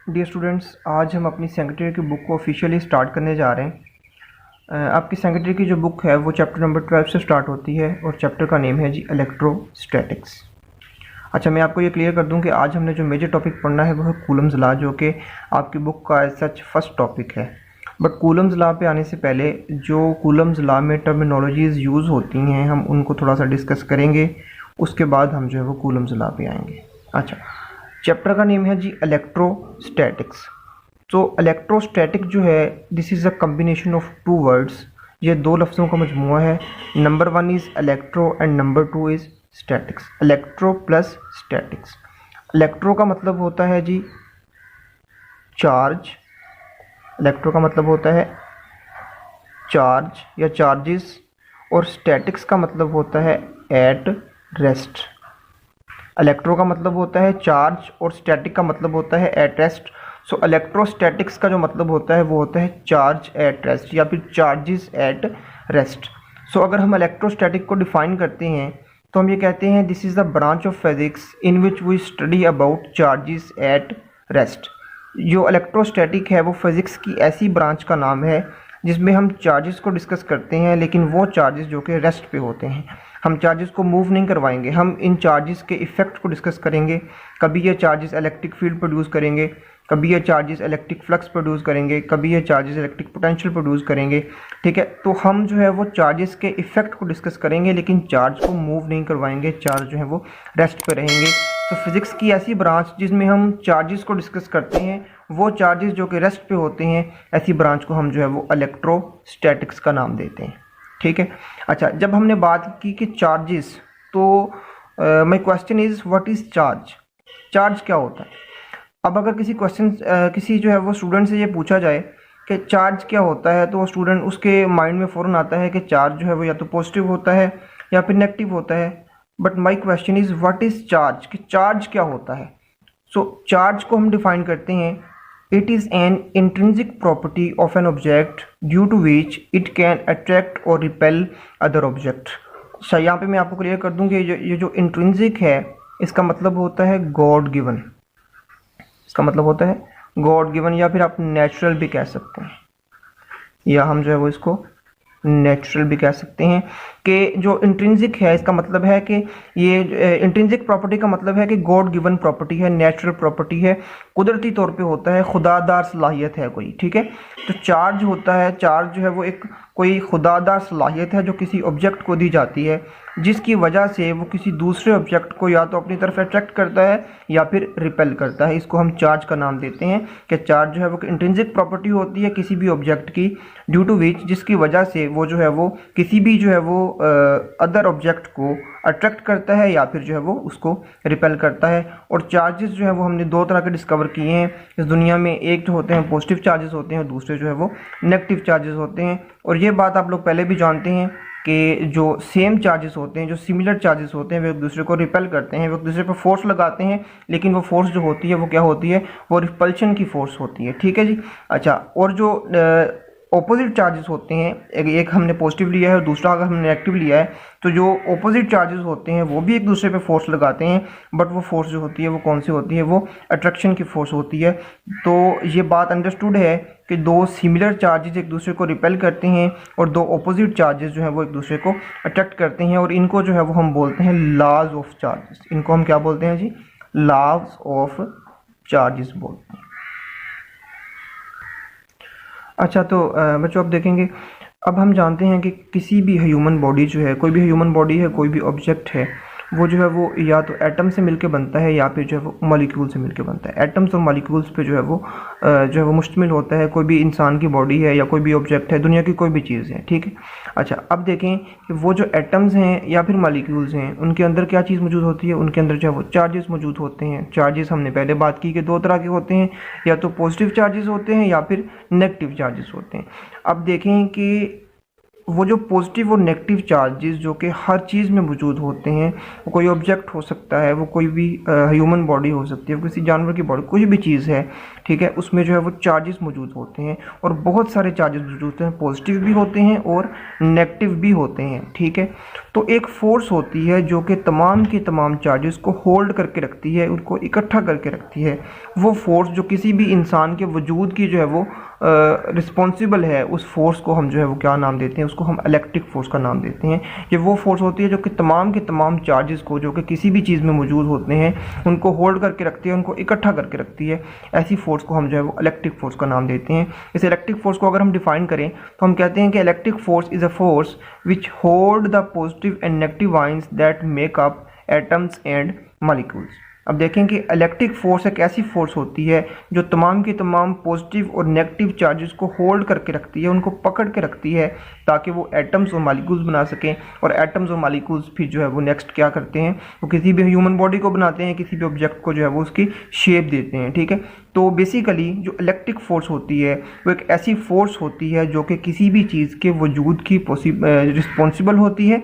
Dear students, आज हम अपनी सेकेंडरी की बुक को ऑफिशियली स्टार्ट करने जा रहे हैं। आपकी सेकेंडरी की जो बुक है वो चैप्टर नंबर 12 से स्टार्ट होती है और चैप्टर का नेम है जी इलेक्ट्रोस्टैटिक्स। अच्छा, मैं आपको ये क्लियर कर दूं कि आज हमने जो मेजर टॉपिक पढ़ना है वो है कूलम्स लॉ, जो कि आपकी बुक का एज सच फर्स्ट टॉपिक है। बट कूलम्स लॉ पे आने से पहले जो कूलम्स लॉ में टर्मिनोलॉजीज़ यूज़ होती हैं हम उनको थोड़ा सा डिस्कस करेंगे, उसके बाद हम जो है वो कूलम्स लॉ पे आएंगे। अच्छा, चैप्टर का नेम है जी इलेक्ट्रोस्टैटिक्स। तो इलेक्ट्रोस्टैटिक जो है this is a combination of two words, ये दो लफ्ज़ों का मजमूआ है। नंबर 1 इज़ इलेक्ट्रो एंड नंबर 2 is statics. Electro plus statics. Electro का मतलब होता है जी चार्ज, इलेक्ट्रो का मतलब होता है चार्ज या चार्जेस, और स्टैटिक्स का मतलब होता है एट रेस्ट। इलेक्ट्रो का मतलब होता है चार्ज और स्टैटिक का मतलब होता है एट रेस्ट। सो इलेक्ट्रोस्टैटिक्स का जो मतलब होता है वो होता है चार्ज एट रेस्ट या फिर चार्जेस एट रेस्ट। सो अगर हम इलेक्ट्रोस्टैटिक को डिफाइन करते हैं तो हम ये कहते हैं this is the branch of physics in which we study about charges at rest. जो इलेक्ट्रोस्टैटिक है वो फिज़िक्स की ऐसी ब्रांच का नाम है जिसमें हम चार्जेस को डिस्कस करते हैं, लेकिन वो चार्जेस जो कि रेस्ट पे होते हैं। हम चार्जेस को मूव नहीं करवाएंगे, हम इन चार्जेस के इफ़ेक्ट को डिस्कस करेंगे। कभी ये चार्जेस इलेक्ट्रिक फील्ड प्रोड्यूस करेंगे, कभी ये चार्जेस इलेक्ट्रिक फ्लक्स प्रोड्यूस करेंगे, कभी ये चार्जेस इलेक्ट्रिक पोटेंशियल प्रोड्यूस करेंगे। ठीक है, तो हम जो है वो चार्जेस के इफ़ेक्ट को डिस्कस करेंगे, लेकिन चार्ज को मूव नहीं करवाएंगे, चार्ज जो है वो रेस्ट पे रहेंगे। तो फिज़िक्स की ऐसी ब्रांच जिसमें हम चार्जेस को डिस्कस करते हैं, वो चार्जेस जो कि रेस्ट पे होते हैं, ऐसी ब्रांच को हम जो है वो इलेक्ट्रोस्टैटिक्स का नाम देते हैं। ठीक है। अच्छा, जब हमने बात की कि चार्जेस, तो my question is what is charge. Charge क्या होता है। अब अगर किसी जो है वो स्टूडेंट से ये पूछा जाए कि चार्ज क्या होता है, तो वो स्टूडेंट उसके माइंड में फ़ौरन आता है कि चार्ज जो है वो या तो पॉजिटिव होता है या फिर नेगेटिव होता है। But my question is what is charge, कि चार्ज क्या होता है। सो चार्ज को हम डिफाइन करते हैं, it is an intrinsic property of an object due to which it can attract और रिपेल अदर ऑब्जेक्ट। अच्छा, यहाँ पे मैं आपको क्लियर कर दूँ कि ये जो इंट्रिंसिक है इसका मतलब होता है गॉड गिवन, इसका मतलब होता है गॉड गिवन, या फिर आप नेचुरल भी कह सकते हैं, या हम जो है वो इसको नेचुरल भी कह सकते हैं। कि जो इंट्रिंसिक है इसका मतलब है कि ये इंट्रिंसिक प्रॉपर्टी का मतलब है कि गॉड गिवन प्रॉपर्टी है, नेचुरल प्रॉपर्टी है, कुदरती तौर पे होता है, खुदादार सलाहियत है कोई। ठीक है, तो चार्ज होता है, चार्ज जो है वो एक कोई खुदादार सलाहियत है जो किसी ऑब्जेक्ट को दी जाती है, जिसकी वजह से वो किसी दूसरे ऑब्जेक्ट को या तो अपनी तरफ अट्रैक्ट करता है या फिर रिपेल करता है। इसको हम चार्ज का नाम देते हैं कि चार्ज जो है वो इंट्रिंसिक प्रॉपर्टी होती है किसी भी ऑब्जेक्ट की, ड्यू टू विच, जिसकी वजह से वो जो है वो किसी भी जो है वो अदर ऑब्जेक्ट को अट्रैक्ट करता है या फिर जो है वो उसको रिपेल करता है। और चार्जेस जो है वो हमने दो तरह के डिस्कवर किए हैं इस दुनिया में। एक जो होते हैं पॉजिटिव चार्जेस होते हैं, दूसरे जो है वो नेगेटिव चार्जेस होते हैं। और ये बात आप लोग पहले भी जानते हैं कि जो सेम चार्जेस होते हैं, जो सिमिलर चार्जेस होते हैं, वो एक दूसरे को रिपेल करते हैं, वो एक दूसरे पर फोर्स लगाते हैं, लेकिन वो फोर्स जो होती है वो क्या होती है, वो रिपल्शन की फोर्स होती है। ठीक है जी। अच्छा, और जो ऑपोजिट चार्जेस होते हैं, एक हमने पॉजिटिव लिया है और दूसरा अगर हमने नेगेटिव लिया है, तो जो ऑपोजिट चार्जेस होते हैं वो भी एक दूसरे पे फोर्स लगाते हैं, बट वो फोर्स जो होती है वो कौन सी होती है, वो अट्रैक्शन की फोर्स होती है। तो ये बात अंडरस्टूड है कि दो सिमिलर चार्जेस एक दूसरे को रिपेल करते हैं और दो ऑपोजिट चार्जेस जो है वो एक दूसरे को अट्रैक्ट करते हैं, और इनको जो है वो हम बोलते हैं लॉज ऑफ चार्जेस। इनको हम क्या बोलते हैं जी, लॉज ऑफ चार्जेस बोलते हैं। अच्छा, तो बच्चों आप देखेंगे, अब हम जानते हैं कि किसी भी ह्यूमन बॉडी जो है, कोई भी ह्यूमन बॉडी है, कोई भी ऑब्जेक्ट है, वो जो है वो या तो एटम से मिलके बनता है या फिर जो है वो मॉलिक्यूल से मिलके बनता है। एटम्स और मॉलिक्यूल्स पे जो है वो मुश्तमिल होता है कोई भी इंसान की बॉडी है या कोई भी ऑब्जेक्ट है, दुनिया की कोई भी चीज़ है। ठीक है। अच्छा, अब देखें कि वो जो एटम्स हैं या फिर मॉलिक्यूल्स हैं, उनके अंदर क्या चीज़ मौजूद होती है, उनके अंदर जो है वो चार्जेस मौजूद होते हैं। चार्जेस हमने पहले बात की कि दो तरह के होते हैं, या तो पॉजिटिव चार्जेस होते हैं या फिर नेगेटिव चार्जेस होते हैं। अब देखें कि वो जो पॉजिटिव और नेगेटिव चार्जेस जो कि हर चीज़ में मौजूद होते हैं, वो कोई ऑब्जेक्ट हो सकता है, वो कोई भी ह्यूमन बॉडी हो सकती है, किसी जानवर की बॉडी, कोई भी चीज़ है, ठीक है, उसमें जो है वो चार्जेस मौजूद होते हैं और बहुत सारे चार्जेस मौजूद होते हैं, पॉजिटिव भी होते हैं और नेगेटिव भी होते हैं, ठीक है। तो एक फोर्स होती है जो कि तमाम की तमाम चार्जेस को होल्ड करके रखती है, उनको इकट्ठा करके रखती है। वो फोर्स जो किसी भी इंसान के वजूद की जो है वो रिस्पॉन्सिबल है, उस फोर्स को हम जो है वो क्या नाम देते हैं, उसको हम इलेक्ट्रिक फोर्स का नाम देते हैं। ये वो फोर्स होती है जो कि तमाम के तमाम चार्जेस को जो कि किसी भी चीज़ में मौजूद होते हैं उनको होल्ड करके रखती है, उनको इकट्ठा करके रखती है। ऐसी फोर्स को हम जो है वो इलेक्ट्रिक फोर्स का नाम देते हैं। इस इलेक्ट्रिक फोर्स को अगर हम डिफाइन करें तो हम कहते हैं कि electric force is a force which hold the positive and negative ions that make up atoms and molecules. अब देखें कि इलेक्ट्रिक फोर्स एक ऐसी फोर्स होती है जो तमाम की तमाम पॉजिटिव और नेगेटिव चार्जेस को होल्ड करके रखती है, उनको पकड़ के रखती है ताकि वो एटम्स और मॉलिक्यूल्स बना सकें। और एटम्स और मॉलिक्यूल्स फिर जो है वो नेक्स्ट क्या करते हैं, वो किसी भी ह्यूमन बॉडी को बनाते हैं, किसी भी ऑब्जेक्ट को जो है वो उसकी शेप देते हैं, ठीक है। तो बेसिकली जो इलेक्ट्रिक फोर्स होती है वो एक ऐसी फोर्स होती है जो कि किसी भी चीज़ के वजूद की रिस्पॉन्सिबल होती है,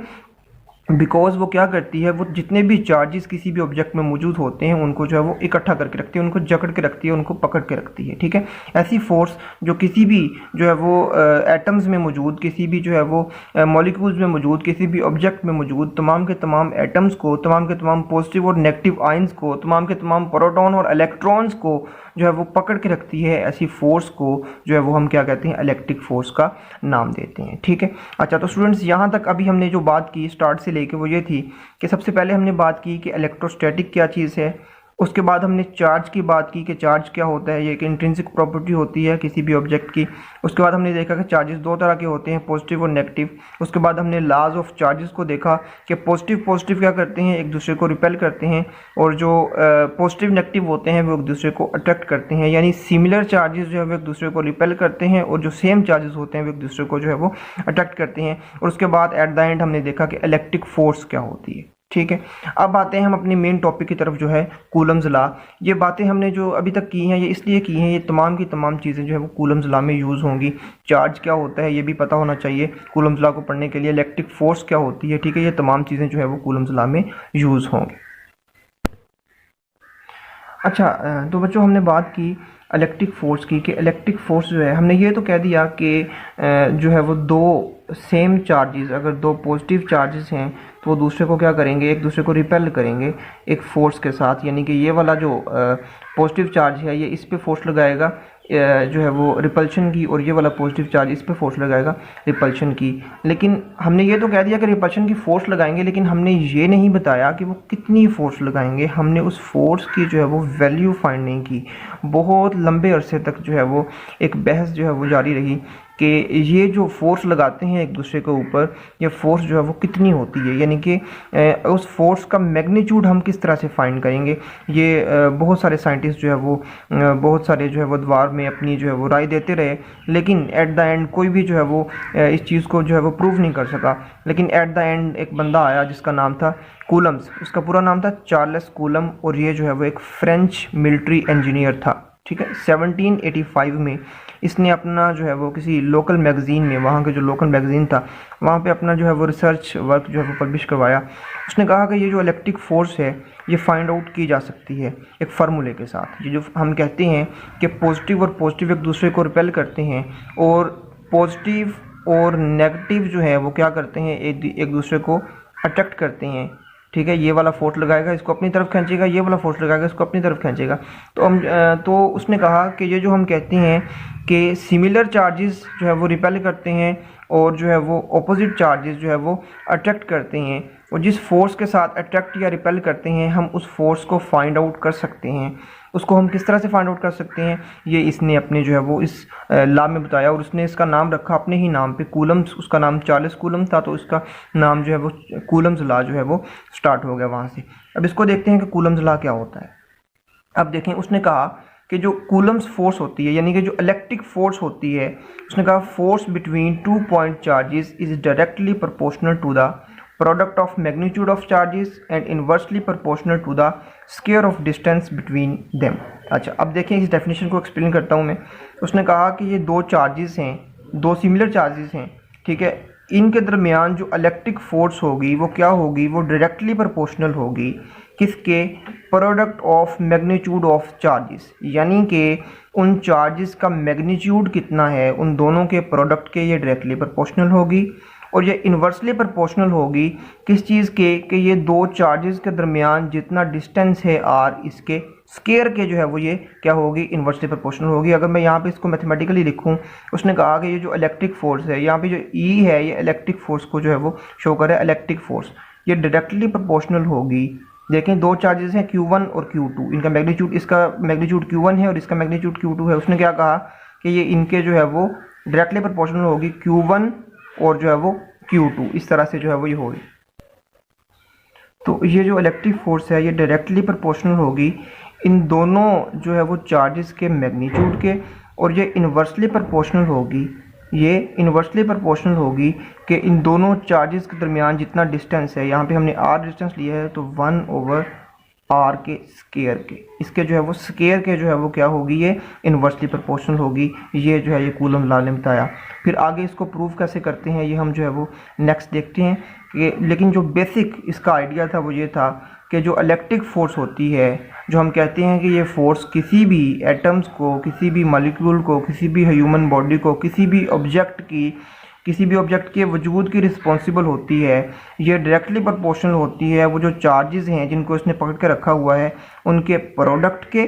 बिकॉज वो क्या करती है, वो जितने भी चार्जेस किसी भी ऑब्जेक्ट में मौजूद होते हैं उनको जो है वो इकट्ठा करके रखती है, उनको जकड़ के रखती है, उनको पकड़ के रखती है, ठीक है। ऐसी फोर्स जो किसी भी जो है वो एटम्स में मौजूद, किसी भी जो है वो मॉलिक्यूल्स में मौजूद, किसी भी ऑब्जेक्ट में मौजूद तमाम के तमाम एटम्स को, तमाम के तमाम पॉजिटिव और नेगेटिव आयंस को, तमाम के तमाम प्रोटॉन और इलेक्ट्रॉन्स को जो है वो पकड़ के रखती है, ऐसी फोर्स को जो है वो हम क्या कहते हैं, इलेक्ट्रिक फोर्स का नाम देते हैं, ठीक है। अच्छा, तो स्टूडेंट्स यहाँ तक अभी हमने जो बात की स्टार्ट से लेके वो ये थी कि सबसे पहले हमने बात की कि इलेक्ट्रोस्टैटिक क्या चीज़ है, उसके बाद हमने चार्ज की बात की कि चार्ज क्या होता है, ये एक इंट्रिंसिक प्रॉपर्टी होती है किसी भी ऑब्जेक्ट की। उसके बाद हमने देखा कि चार्जेस दो तरह के होते हैं, पॉजिटिव और नेगेटिव। उसके बाद हमने लॉज ऑफ चार्जेस को देखा कि पॉजिटिव क्या करते हैं, एक दूसरे को रिपेल करते हैं, और जो पॉजिटिव नेगेटिव होते हैं वो एक दूसरे को अट्रैक्ट करते हैं, यानी सिमिलर चार्जेस जो है वो एक दूसरे को रिपेल करते हैं और जो सेम चार्जेस होते हैं वो एक दूसरे को जो है वो अट्रैक्ट करते हैं। और उसके बाद एट द एंड हमने देखा कि इलेक्ट्रिक फोर्स क्या होती है, ठीक है। अब आते हैं हम अपने मेन टॉपिक की तरफ जो है कूलम्स लॉ। ये बातें हमने जो अभी तक की हैं ये इसलिए की हैं, ये तमाम की तमाम चीज़ें जो है वो कूलम्स लॉ में यूज़ होंगी। चार्ज क्या होता है ये भी पता होना चाहिए कूलम्स लॉ को पढ़ने के लिए, इलेक्ट्रिक फोर्स क्या होती है, ठीक है, ये तमाम चीज़ें जो है वो कूलम्स लॉ में यूज़ होंगी। अच्छा, तो बच्चों हमने बात की इलेक्ट्रिक फोर्स की कि इलेक्ट्रिक फोर्स जो है, हमने ये तो कह दिया कि जो है वो दो सेम चार्जेस, अगर दो पॉजिटिव चार्जेस हैं तो वो दूसरे को क्या करेंगे, एक दूसरे को रिपेल करेंगे एक फोर्स के साथ, यानी कि ये वाला जो पॉजिटिव चार्ज है ये इस पे फोर्स लगाएगा जो है वो रिपल्शन की, और ये वाला पॉजिटिव चार्ज इस पे फोर्स लगाएगा रिपल्शन की। लेकिन हमने ये तो कह दिया कि रिपल्शन की फोर्स लगाएंगे, लेकिन हमने ये नहीं बताया कि वो कितनी फोर्स लगाएंगे। हमने उस फोर्स की जो है वो वैल्यू फाइंड नहीं की। बहुत लंबे अरसे तक जो है वो एक बहस जो है वो जारी रही कि ये जो फोर्स लगाते हैं एक दूसरे के ऊपर, ये फोर्स जो है वो कितनी होती है, यानी कि उस फोर्स का मैग्नीट्यूड हम किस तरह से फाइंड करेंगे। ये बहुत सारे साइंटिस्ट जो है वो बहुत सारे जो है वो द्वार में अपनी जो है वो राय देते रहे, लेकिन एट द एंड कोई भी जो है वो इस चीज़ को जो है वो प्रूव नहीं कर सका। लेकिन एट द एंड एक बंदा आया जिसका नाम था कूलम्स, उसका पूरा नाम था चार्ल्स कूलम, और ये जो है वो एक फ्रेंच मिलिट्री इंजीनियर था, ठीक है। 1785 में इसने अपना जो है वो किसी लोकल मैगज़ीन में, वहाँ के जो लोकल मैगज़ीन था वहाँ पे अपना जो है वो रिसर्च वर्क जो है वो पब्लिश करवाया। उसने कहा कि ये जो इलेक्ट्रिक फोर्स है ये फाइंड आउट की जा सकती है एक फार्मूले के साथ। ये जो हम कहते हैं कि पॉजिटिव और पॉजिटिव एक दूसरे को रिपेल करते हैं, और पॉजिटिव और नेगेटिव जो है वो क्या करते हैं, एक दूसरे को अट्रैक्ट करते हैं, ठीक है। ये वाला फोर्स लगाएगा इसको अपनी तरफ खींचेगा, ये वाला फोर्स लगाएगा इसको अपनी तरफ खींचेगा। तो उसने कहा कि ये जो हम कहते हैं कि सिमिलर चार्जेस जो है वो रिपेल करते हैं और जो है वो ऑपोजिट चार्जेस जो है वो अट्रैक्ट करते हैं, और जिस फोर्स के साथ अट्रैक्ट या रिपेल करते हैं हम उस फोर्स को फाइंड आउट कर सकते हैं। उसको हम किस तरह से फाइंड आउट कर सकते हैं, ये इसने अपने जो है वो इस लॉ में बताया, और उसने इसका नाम रखा अपने ही नाम पे, कूलम्स। उसका नाम चार्ल्स कूलम था, तो इसका नाम जो है वो कूलम्स लॉ जो है वो स्टार्ट हो गया वहाँ से। अब इसको देखते हैं कि कूलम्स लॉ क्या होता है। अब देखें, उसने कहा कि जो कूलम्स फोर्स होती है, यानी कि जो इलेक्ट्रिक फोर्स होती है, उसने कहा force between 2 point charges is directly proportional to the product of magnitude of charges and inversely proportional to the square of distance between them। अच्छा, अब देखें इस डेफिनेशन को एक्सप्लेन करता हूँ मैं। उसने कहा कि ये दो चार्जेस हैं, दो सिमिलर चार्जेस हैं, ठीक है, इनके दरमियान जो इलेक्ट्रिक फोर्स होगी वो क्या होगी, वो डायरेक्टली प्रोपोर्शनल होगी किसके, product of magnitude of charges, यानी कि उन चार्जेस का मैग्नीट्यूड कितना है उन दोनों के प्रोडक्ट के, ये डायरेक्टली प्रोपोर्शनल होगी। और ये इन्वर्सली प्रोपोर्शनल होगी किस चीज़ के, कि ये दो चार्जेस के दरमियान जितना डिस्टेंस है आर, इसके स्केयर के जो है वो ये क्या होगी, इन्वर्सली प्रोपोर्शनल होगी। अगर मैं यहाँ पे इसको मैथमेटिकली लिखूँ, उसने कहा कि ये जो इलेक्ट्रिक फोर्स है, यहाँ पे जो ई है ये इलेक्ट्रिक फोर्स को जो है वो शो करे, इलेक्ट्रिक फोर्स ये डायरेक्टली प्रोपोर्शनल होगी। देखें दो चार्जेस हैं Q1 और Q2, इनका मैग्नीट्यूड, इसका मैग्नीट्यूड Q1 है और इसका मैग्नीट्यूड Q2 है। उसने क्या कहा कि ये इनके जो है वो डायरेक्टली प्रोपोर्शनल होगी Q1 और जो है वो Q2, इस तरह से जो है वो ये होगी। तो ये जो इलेक्ट्रिक फोर्स है ये डायरेक्टली प्रोपोर्शनल होगी इन दोनों जो है वो चार्जेस के मैग्नीट्यूड के, और ये इन्वर्सली प्रोपोर्शनल होगी, ये इन्वर्सली प्रोपोर्शनल होगी कि इन दोनों चार्जेस के दरमियान जितना डिस्टेंस है, यहाँ पे हमने r डिस्टेंस लिया है तो 1/r के स्केयर के, इसके जो है वो स्केयर के जो है वो क्या होगी, ये इन्वर्सली प्रोपोर्शनल होगी। ये जो है ये कूलम लॉ ने बताया। फिर आगे इसको प्रूव कैसे करते हैं ये हम जो है वो नेक्स्ट देखते हैं कि, लेकिन जो बेसिक इसका आइडिया था वो ये था कि जो इलेक्ट्रिक फोर्स होती है, जो हम कहते हैं कि ये फोर्स किसी भी एटम्स को, किसी भी मॉलिक्यूल को, किसी भी ह्यूमन बॉडी को, किसी भी ऑब्जेक्ट के वजूद की रिस्पॉन्सिबल होती है, ये डायरेक्टली प्रोपोर्शनल होती है वो जो चार्जेस हैं जिनको इसने पकड़ के रखा हुआ है उनके प्रोडक्ट के,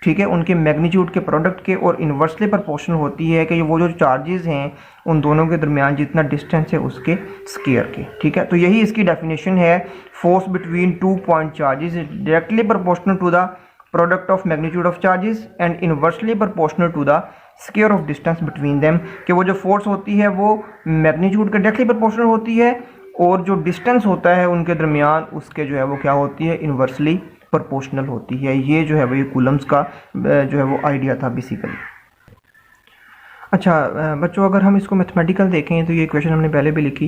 ठीक है, उनके मैग्नीट्यूड के प्रोडक्ट के, और इन्वर्सली प्रोपोर्शनल होती है कि वो जो चार्जेस हैं उन दोनों के दरमियान जितना डिस्टेंस है उसके स्केयर के, ठीक है। तो यही इसकी डेफिनेशन है, force between 2 point charges directly proportional to the product of magnitude of charges and inversely proportional to the square of distance between them, कि वो जो फोर्स होती है वो मैग्नीट्यूड के डायरेक्टली प्रोपोर्शनल होती है और जो डिस्टेंस होता है उनके दरमियान उसके जो है वो क्या होती है, इन्वर्सली प्रोपोर्शनल होती है। ये जो है वो ये कूलम्स का जो है वो आइडिया था बेसिकली। अच्छा बच्चों, अगर हम इसको मैथमेटिकल देखें तो ये इक्वेशन हमने पहले भी लिखी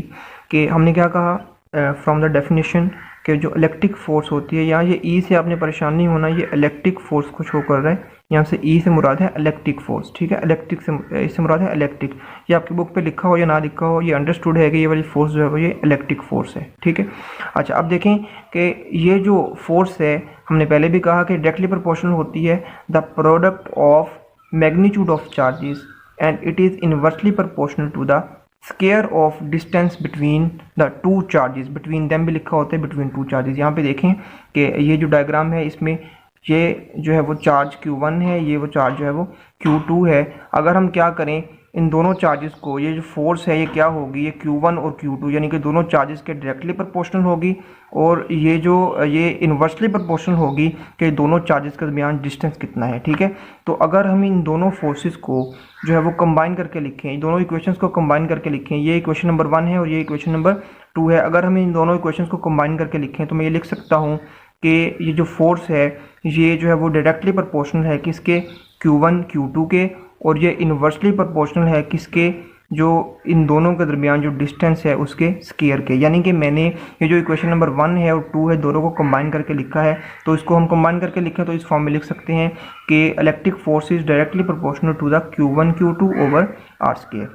कि हमने क्या कहा फ्रॉम द डेफिनेशन कि जो इलेक्ट्रिक फोर्स होती है, यहाँ ये ई से आपने परेशान नहीं होना, ये इलेक्ट्रिक फोर्स को शो कर रहा है, यहाँ से ई से मुराद है इलेक्ट्रिक फोर्स, ठीक है, इलेक्ट्रिक से इससे मुराद है इलेक्ट्रिक। ये आपकी बुक पे लिखा हो या ना लिखा हो, ये अंडरस्टूड है कि ये वाली फोर्स जो है वो ये इलेक्ट्रिक फोर्स है, ठीक है। अच्छा अब देखें कि ये जो फोर्स है, हमने पहले भी कहा कि डायरेक्टली प्रोपोर्शनल होती है the product of magnitude of charges and it is inversely proportional to the square of distance between the two charges, between them भी लिखा होता है बिटवीन टू चार्जेस। यहाँ पे देखें कि ये जो डायग्राम है इसमें ये जो है वो चार्ज Q1 है, ये वो चार्ज जो है वो Q2 है। अगर हम क्या करें इन दोनों चार्जेस को, ये जो फोर्स है ये क्या होगी, ये Q1 और Q2 यानी कि दोनों चार्जेस के डायरेक्टली प्रोपोर्शनल होगी, और ये जो ये इन्वर्सली प्रोपोर्शनल होगी कि दोनों चार्जेस के दरमियान डिस्टेंस कितना है, ठीक है। तो अगर हम इन दोनों फोर्सेस को जो है वो कंबाइन करके लिखें, दोनों इक्वेशंस को कंबाइन करके लिखें, ये इक्वेशन नंबर 1 है और ये इक्वेशन नंबर 2 है। अगर हम इन दोनों इक्वेशंस को कंबाइन करके लिखें तो मैं ये लिख सकता हूँ कि ये जो फोर्स है ये जो है वो डायरेक्टली प्रोपोर्शनल है किसके, Q1 Q2 के, और ये इन्वर्सली प्रोपोर्शनल है किसके, जो इन दोनों के दरमियान जो डिस्टेंस है उसके स्केयर के। यानी कि मैंने ये जो इक्वेशन नंबर 1 है और 2 है दोनों को कंबाइन करके लिखा है। तो इसको हम कंबाइन करके लिखें तो इस फॉर्म में लिख सकते हैं कि electric force is directly proportional to the Q1 Q2 over r square.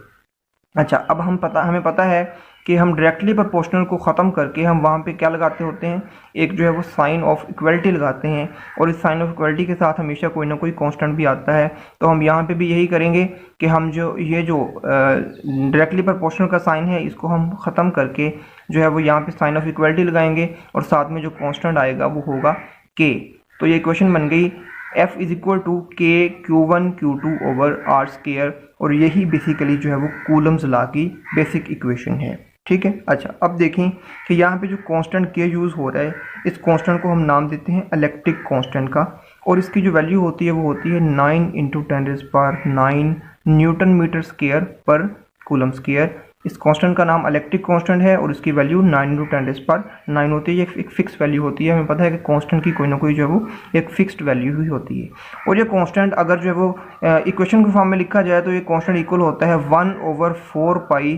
अच्छा अब हमें पता है कि हम डायरेक्टली प्रोपोर्शनल को ख़त्म करके हम वहाँ पे क्या लगाते होते हैं, एक जो है वो साइन ऑफ इक्वलिटी लगाते हैं, और इस साइन ऑफ इक्वलिटी के साथ हमेशा कोई ना कोई कांस्टेंट भी आता है। तो हम यहाँ पे भी यही करेंगे कि हम जो ये जो डायरेक्टली प्रोपोर्शनल का साइन है इसको हम ख़त्म करके जो है वो यहाँ पे साइन ऑफ इक्वलिटी लगाएंगे, और साथ में जो कांस्टेंट आएगा वो होगा k। तो ये इक्वेशन बन गई F is equal to k Q1 Q2 over r square, और यही बेसिकली जो है वो कूलम्स लॉ की बेसिक इक्वेशन है, ठीक है। अच्छा अब देखें कि यहाँ पे जो कांस्टेंट k यूज़ हो रहा है, इस कांस्टेंट को हम नाम देते हैं इलेक्ट्रिक कांस्टेंट का, और इसकी जो वैल्यू होती है वो होती है 9 × 10⁹ न्यूटन मीटर स्क्वायर पर कूलम स्क्वायर। इस कांस्टेंट का नाम इलेक्ट्रिक कांस्टेंट है और इसकी वैल्यू 9 × 10⁹ होती है। ये एक फिक्स वैल्यू होती है, हमें पता है कि कांस्टेंट की कोई ना कोई जो है वो एक फिक्स्ड वैल्यू ही होती है। और ये कांस्टेंट अगर जो है वो इक्वेशन के फॉर्म में लिखा जाए तो ये कांस्टेंट इक्वल होता है 1/4 पाई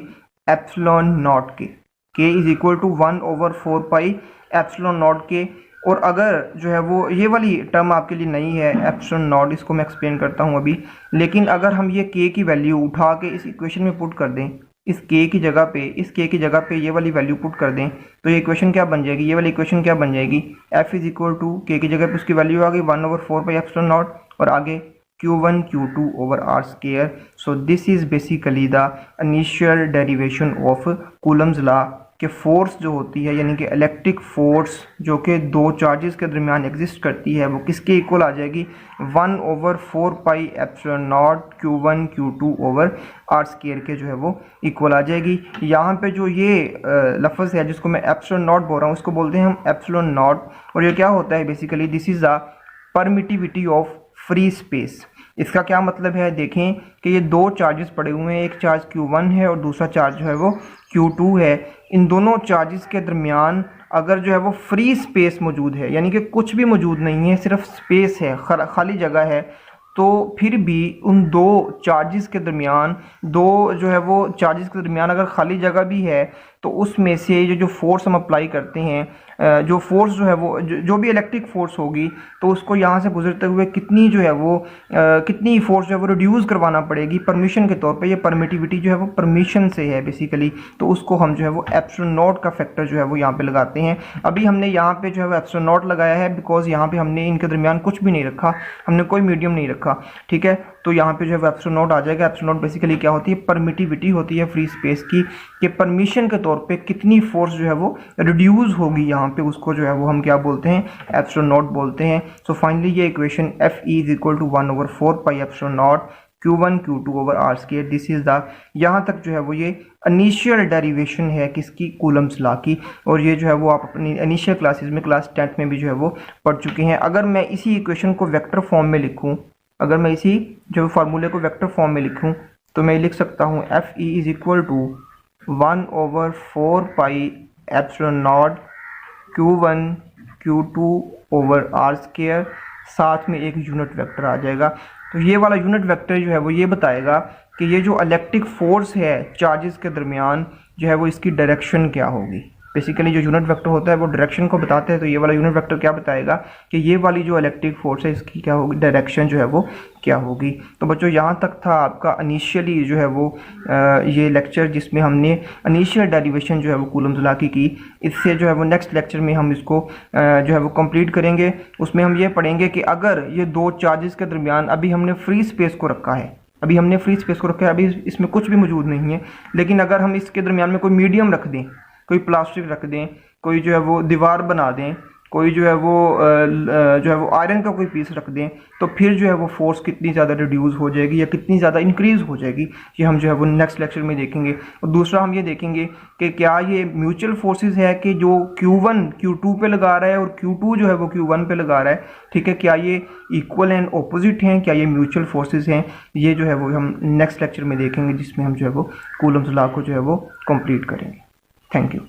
एप्सिलॉन नॉट के। k is equal to 1/4 pi epsilon naught के। और अगर जो है वो ये वाली टर्म आपके लिए नहीं है एप्सिलॉन नॉट, इसको मैं एक्सप्लेन करता हूँ अभी, लेकिन अगर हम ये k की वैल्यू उठा के इस इक्वेशन में पुट कर दें इस k की जगह पे ये वाली वैल्यू पुट कर दें तो ये इक्वेशन क्या बन जाएगी, ये वाली इक्वेशन क्या बन जाएगी, f is equal to k की जगह पे उसकी वैल्यू आ गई 1/4πε0 और आगे Q1 Q2 over R square. So this is basically the initial derivation of Coulomb's law कि फोर्स जो होती है यानी कि इलेक्ट्रिक फोर्स जो कि दो चार्जेस के दरमियान एग्जिस्ट करती है वो किसके इक्वल आ जाएगी 1/4πε0 Q1 Q2 over R square के जो है वो इक्वल आ जाएगी। यहाँ पे जो ये लफ्ज़ है जिसको मैं एप्सिलॉन नॉट बोल रहा हूँ उसको बोलते हैं हम एप्सिलॉन नॉट। और ये क्या होता है basically, this is the permittivity of free space. इसका क्या मतलब है, देखें कि ये दो चार्जेस पड़े हुए हैं, एक चार्ज Q1 है और दूसरा चार्ज जो है वो Q2 है। इन दोनों चार्जेस के दरमियान अगर जो है वो फ्री स्पेस मौजूद है यानी कि कुछ भी मौजूद नहीं है, सिर्फ स्पेस है, खाली जगह है, तो फिर भी उन दो चार्जेस के दरमियान अगर खाली जगह भी है तो उसमें से जो फोर्स हम अप्लाई करते हैं, जो फोर्स जो है वो जो भी इलेक्ट्रिक फोर्स होगी तो उसको यहाँ से गुजरते हुए कितनी फोर्स जो है वो रिड्यूस करवाना पड़ेगी परमिशन के तौर पे। ये परमिटिविटी जो है वो परमिशन से है बेसिकली, तो उसको हम जो है वो एप्सिलॉन नॉट का फैक्टर जो है वो यहाँ पे लगाते हैं। अभी हमने यहाँ पे जो है वो एप्सिलॉन नॉट लगाया है बिकॉज यहाँ पे हमने इनके दरमियान कुछ भी नहीं रखा, हमने कोई मीडियम नहीं रखा, ठीक है। तो यहाँ पे जो है एप्सिलॉन नॉट आ जाएगा। एप्सिलॉन नॉट बेसिकली क्या होती है, परमिटिविटी होती है फ्री स्पेस की, कि परमिशन के तौर पे कितनी फोर्स जो है वो रिड्यूस होगी यहाँ पे, उसको जो है वो हम क्या बोलते हैं, एप्सिलॉन नॉट बोलते हैं। सो फाइनली ये equation Fe is equal to 1/4πε0 Q1 Q2 over R square, this is the, यहाँ तक जो है वो ये इनिशियल डेरिवेशन है किसकी, कूलम्स लॉ की। और ये जो है वो आप अपनी इनिशियल क्लासेस में क्लास 10th में भी जो है वो पढ़ चुके हैं। अगर मैं इसी इक्वेशन को वेक्टर फॉर्म में लिखूँ, अगर मैं इसी जो फार्मूले को वेक्टर फॉर्म में लिखूं तो मैं लिख सकता हूं Fe is equal to 1/4πε0 Q1 Q2 over R square, साथ में एक यूनिट वेक्टर आ जाएगा। तो ये वाला यूनिट वेक्टर जो है वो ये बताएगा कि ये जो इलेक्ट्रिक फोर्स है चार्जेस के दरमियान जो है वो इसकी डायरेक्शन क्या होगी। बेसिकली जो यूनिट वेक्टर होता है वो डायरेक्शन को बताते हैं, तो ये वाला यूनिट वेक्टर क्या बताएगा कि ये वाली जो इलेक्ट्रिक फोर्स है इसकी क्या होगी, डायरेक्शन जो है वो क्या होगी। तो बच्चों यहाँ तक था आपका इनिशियली जो है वो ये लेक्चर जिसमें हमने इनिशियल डेरिवेशन जो है वो कूलम्स लॉ की। इससे जो है वो नेक्स्ट लेक्चर में हम इसको जो है वो कंप्लीट करेंगे। उसमें हम ये पढ़ेंगे कि अगर ये दो चार्जेस के दरमियान अभी हमने फ्री स्पेस को रखा है, अभी इसमें कुछ भी मौजूद नहीं है, लेकिन अगर हम इसके दरमियान में कोई मीडियम रख दें, कोई प्लास्टिक रख दें, कोई जो है वो दीवार बना दें, कोई जो है वो आयरन का कोई पीस रख दें, तो फिर जो है वो फोर्स कितनी ज़्यादा रिड्यूस हो जाएगी या कितनी ज़्यादा इंक्रीज़ हो जाएगी, ये हम जो है वो नेक्स्ट लेक्चर में देखेंगे। और दूसरा हम ये देखेंगे कि क्या ये म्यूचुअल फोर्सेस है कि जो Q1 Q2 पे लगा रहा है और Q2 जो है वो Q1 पे लगा रहा है, ठीक है, क्या ये इक्वल एंड ऑपोजिट हैं, क्या ये म्यूचुअल फोर्सेस हैं, ये जो है वो हम नेक्स्ट लेक्चर में देखेंगे जिसमें हम जो है वो कूलम्स लॉ को जो है वो कंप्लीट करेंगे। Thank you.